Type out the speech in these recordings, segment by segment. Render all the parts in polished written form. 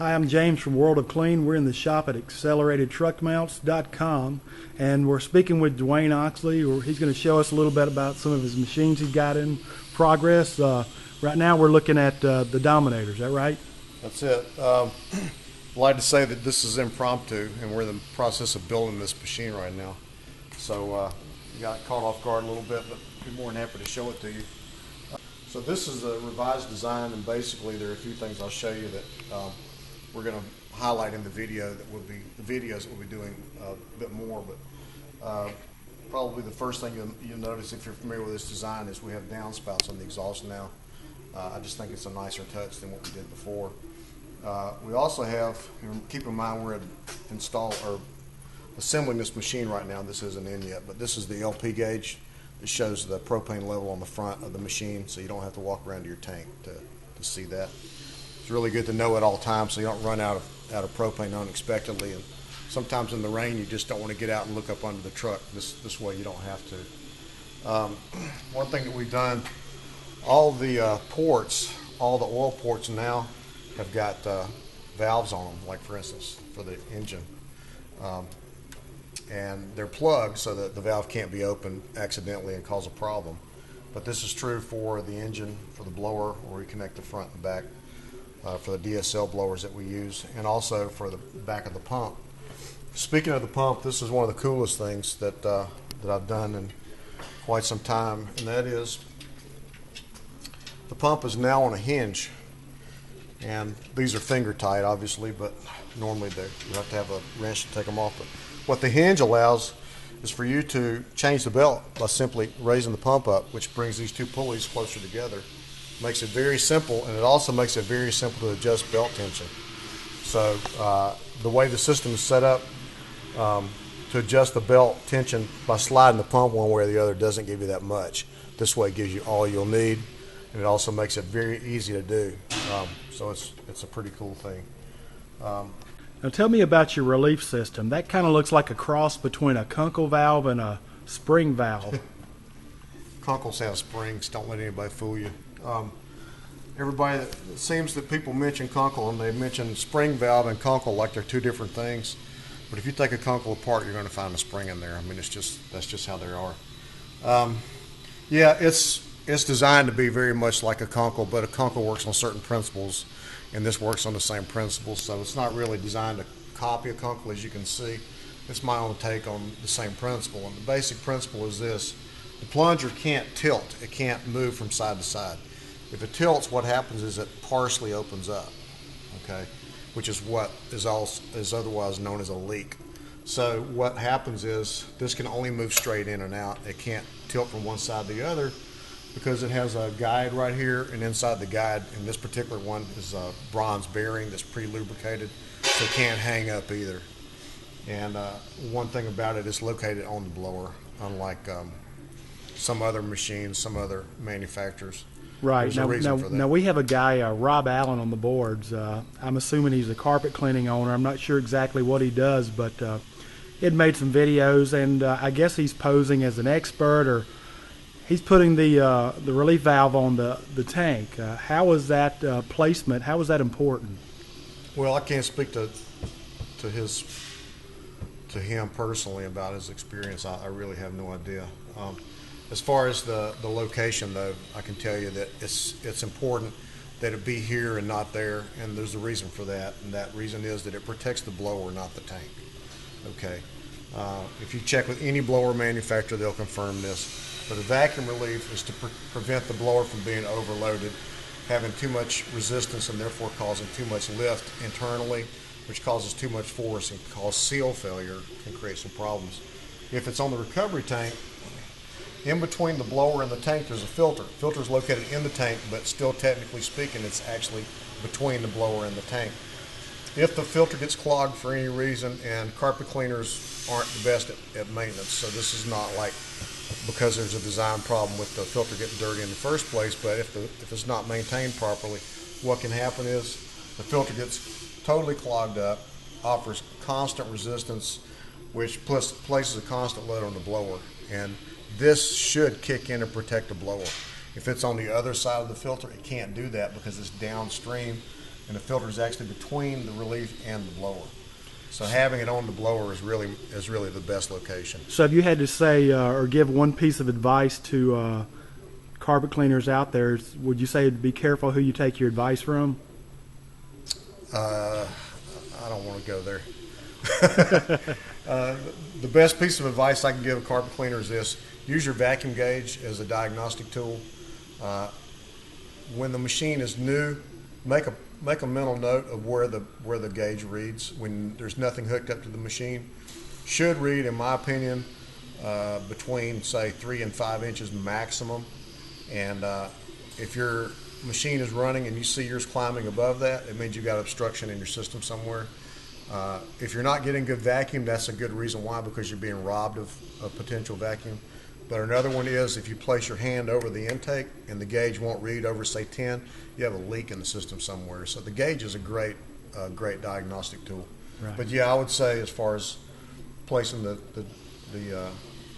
Hi, I'm James from World of Clean. We're in the shop at AcceleratedTruckMounts.com, and we're speaking with Dwayne Oxley. He's going to show us a little bit about some of his machines he's got in progress. Right now we're looking at the Dominator. Is that right? That's it. I'd like to say that this is impromptu, and we're in the process of building this machine right now. So you got caught off guard a little bit, but I'd be more than happy to show it to you. So this is a revised design, and basically there are a few things I'll show you that we're going to highlight in the video that will be the videos that we'll be doing a bit more. But probably the first thing you'll notice if you're familiar with this design is we have downspouts on the exhaust now. I just think it's a nicer touch than what we did before. We also have, keep in mind we're assembling this machine right now. This isn't in yet, but this is the LP gauge. It shows the propane level on the front of the machine, so you don't have to walk around to your tank to see that. It's really good to know at all times so you don't run out of propane unexpectedly. And sometimes in the rain you just don't want to get out and look up under the truck. This way you don't have to. One thing that we've done, all the ports, all the oil ports now have got valves on them, like for instance for the engine. And they're plugged so that the valve can't be opened accidentally and cause a problem. But this is true for the engine, for the blower, where we connect the front and back, for the DSL blowers that we use, and also for the back of the pump. Speaking of the pump, this is one of the coolest things that I've done in quite some time, and that is the pump is now on a hinge. And these are finger tight, obviously, but normally you have to have a wrench to take them off. But what the hinge allows is for you to change the belt by simply raising the pump up, which brings these two pulleys closer together. Makes it very simple, and it also makes it very simple to adjust belt tension. So the way the system is set up to adjust the belt tension by sliding the pump one way or the other doesn't give you that much. This way it gives you all you'll need, and it also makes it very easy to do. So it's a pretty cool thing. Now tell me about your relief system. That kind of looks like a cross between a Kunkel valve and a spring valve. Kunkels have springs. Don't let anybody fool you. Everybody, it seems that people mention Kunkel and they mention spring valve and Kunkel like they're two different things. But if you take a Kunkel apart, you're going to find a spring in there. I mean, that's just how they are. Yeah, it's designed to be very much like a Kunkel, but a Kunkel works on certain principles, and this works on the same principles. So it's not really designed to copy a Kunkel, as you can see. It's my own take on the same principle, and the basic principle is this: the plunger can't tilt; it can't move from side to side. If it tilts, what happens is it partially opens up, okay, which is what is otherwise known as a leak. So what happens is this can only move straight in and out. It can't tilt from one side to the other because it has a guide right here, and inside the guide, in this particular one, is a bronze bearing that's pre-lubricated, so it can't hang up either. And one thing about it, it's located on the blower, unlike some other machines, some other manufacturers. Right. Now we have a guy, Rob Allen, on the boards. I'm assuming he's a carpet cleaning owner. I'm not sure exactly what he does, but he had made some videos, and I guess he's posing as an expert, or he's putting the relief valve on the tank. How is that placement? How is that important? Well, I can't speak to him personally about his experience. I really have no idea. As far as the location, though, I can tell you that it's important that it be here and not there, and there's a reason for that, and that reason is that it protects the blower, not the tank. Okay. If you check with any blower manufacturer, they'll confirm this. But a vacuum relief is to prevent the blower from being overloaded, having too much resistance and therefore causing too much lift internally, which causes too much force and cause seal failure, can create some problems. If it's on the recovery tank, in between the blower and the tank there's a filter. The filter is located in the tank, but still technically speaking it's actually between the blower and the tank. If the filter gets clogged for any reason, and carpet cleaners aren't the best at maintenance, so this is not like because there's a design problem with the filter getting dirty in the first place, but if it's not maintained properly, what can happen is the filter gets totally clogged up, offers constant resistance, which places a constant load on the blower, and this should kick in and protect the blower. If it's on the other side of the filter, it can't do that because it's downstream, and the filter is actually between the relief and the blower. So having it on the blower is really the best location. So if you had to say or give one piece of advice to carpet cleaners out there, would you say be careful who you take your advice from? I don't want to go there. The best piece of advice I can give a carpet cleaner is this: use your vacuum gauge as a diagnostic tool. When the machine is new, make a mental note of where the gauge reads when there's nothing hooked up to the machine. Should read, in my opinion, between say 3 and 5 inches maximum. And if your machine is running and you see yours climbing above that, it means you've got obstruction in your system somewhere. If you're not getting good vacuum, that's a good reason why, because you're being robbed of potential vacuum. But another one is if you place your hand over the intake and the gauge won't read over, say 10, you have a leak in the system somewhere. So the gauge is a great diagnostic tool. Right. But yeah, I would say as far as placing the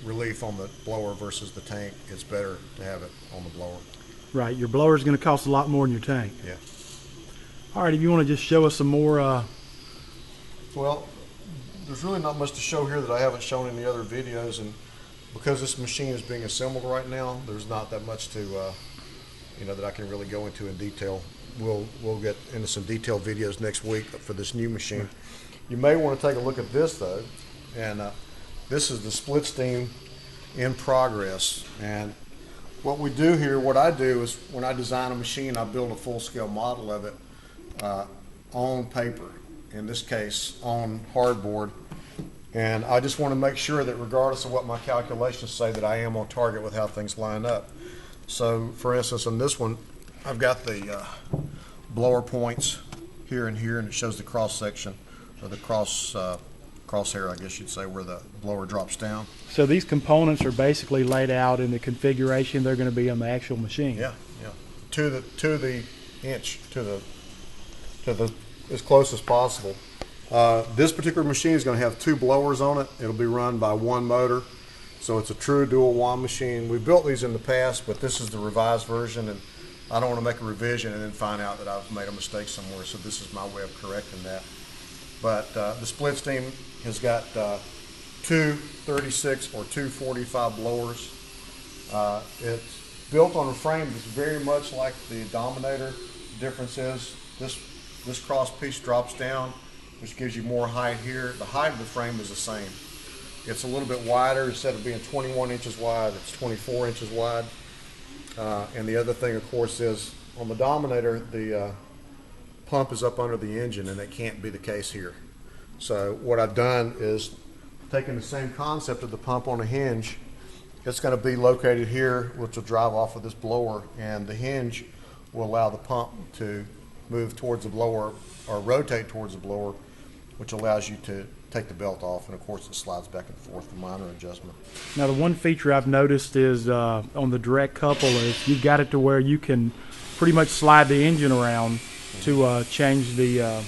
relief on the blower versus the tank, it's better to have it on the blower. Right. Your blower is going to cost a lot more than your tank. Yeah. All right. If you want to just show us some more. Well, there's really not much to show here that I haven't shown in the other videos, and because this machine is being assembled right now, there's not that much to, that I can really go into in detail. We'll get into some detailed videos next week for this new machine. You may want to take a look at this though, and this is the split steam in progress. And what we do here, what I do is when I design a machine, I build a full-scale model of it on paper. In this case, on hardboard. And I just want to make sure that regardless of what my calculations say, that I am on target with how things line up. So for instance, on this one, I've got the blower points here and here, and it shows the cross section, or the crosshair, I guess you'd say, where the blower drops down. So these components are basically laid out in the configuration they're going to be on the actual machine. Yeah, yeah. To the inch, to the as close as possible. This particular machine is going to have 2 blowers on it. It'll be run by 1 motor, so it's a true dual wand machine. We built these in the past, but this is the revised version, and I don't want to make a revision and then find out that I've made a mistake somewhere, so this is my way of correcting that. But the split steam has got 2 36 or 2 45 blowers. It's built on a frame that's very much like the Dominator. The difference is this cross piece drops down, which gives you more height here. The height of the frame is the same. It's a little bit wider. Instead of being 21 inches wide, it's 24 inches wide. And the other thing, of course, is on the Dominator, the pump is up under the engine, and that can't be the case here. So what I've done is taken the same concept of the pump on a hinge. It's going to be located here, which will drive off of this blower, and the hinge will allow the pump to move towards the blower or rotate towards the blower, which allows you to take the belt off, and of course it slides back and forth, a minor adjustment. Now the one feature I've noticed is on the direct couple is you've got it to where you can pretty much slide the engine around to change the...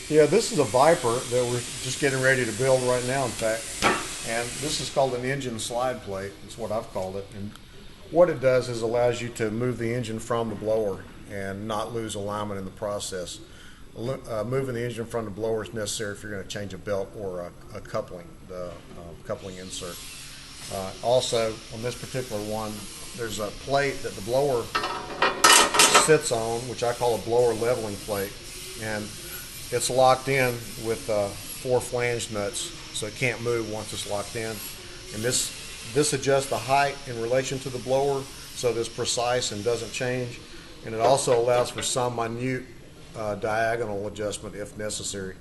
Yeah, this is a Viper that we're just getting ready to build right now, in fact, and this is called an engine slide plate. That's what I've called it. And what it does is allows you to move the engine from the blower and not lose alignment in the process. Moving the engine from the blower is necessary if you're going to change a belt or a coupling, the coupling insert. Also, on this particular one, there's a plate that the blower sits on, which I call a blower leveling plate, and it's locked in with 4 flange nuts, so it can't move once it's locked in. And this adjusts the height in relation to the blower, so that it's precise and doesn't change. And it also allows for some minute diagonal adjustment if necessary.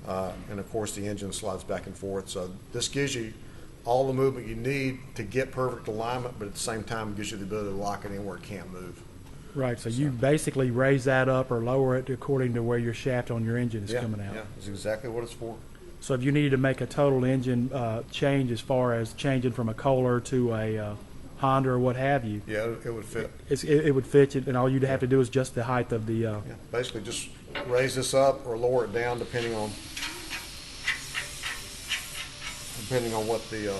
And of course the engine slides back and forth. So this gives you all the movement you need to get perfect alignment, but at the same time it gives you the ability to lock it in where it can't move. Right, so you basically raise that up or lower it according to where your shaft on your engine is coming out. Yeah, that's exactly what it's for. So if you needed to make a total engine change as far as changing from a Kohler to a Honda or what have you. Yeah, it would fit. It would fit you, and all you'd have to do is just the height of the... Yeah, basically just raise this up or lower it down depending on what the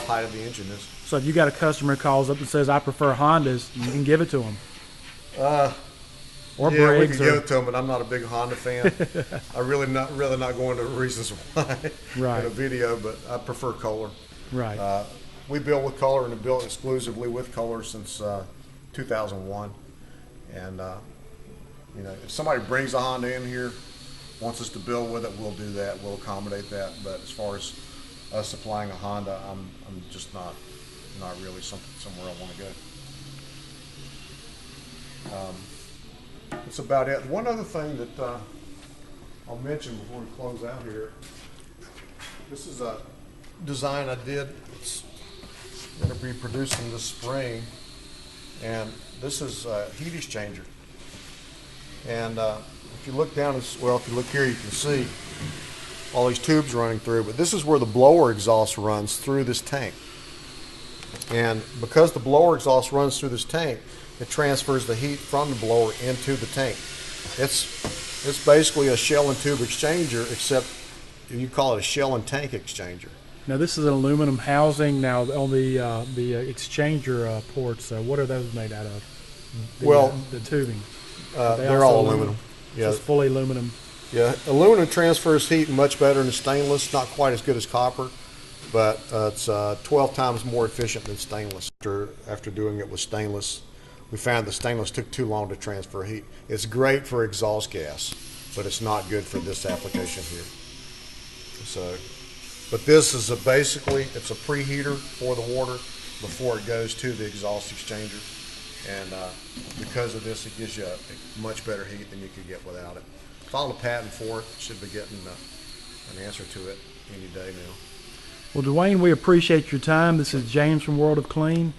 height of the engine is. So if you got a customer who calls up and says, I prefer Hondas, you can give it to them. or Yeah, we Briggs. can give it to them, but I'm not a big Honda fan. I really not going into reasons why Right. in a video, but I prefer color. Right. We build with color and have built exclusively with color since 2001. And you know, if somebody brings a Honda in here, wants us to build with it, we'll do that. We'll accommodate that. But as far as us supplying a Honda, I'm just not really somewhere I want to go. That's about it. One other thing that I'll mention before we close out here. This is a design I did. It's going to be producing this spring, and this is a heat exchanger. And if you look down, if you look here, you can see all these tubes running through. But this is where the blower exhaust runs through this tank. And because the blower exhaust runs through this tank, it transfers the heat from the blower into the tank. It's basically a shell and tube exchanger, except you call it a shell and tank exchanger. Now this is an aluminum housing. Now on the exchanger ports, what are those made out of? The tubing. They're all aluminum. Yeah, just fully aluminum. Yeah, aluminum transfers heat much better than stainless. Not quite as good as copper, but it's 12 times more efficient than stainless. After doing it with stainless, we found the stainless took too long to transfer heat. It's great for exhaust gas, but it's not good for this application here. So, but this is basically it's a preheater for the water before it goes to the exhaust exchanger, and because of this, it gives you a much better heat than you could get without it. Filed a patent for it. Should be getting an answer to it any day now. Well, Dwayne, we appreciate your time. This is James from World of Clean.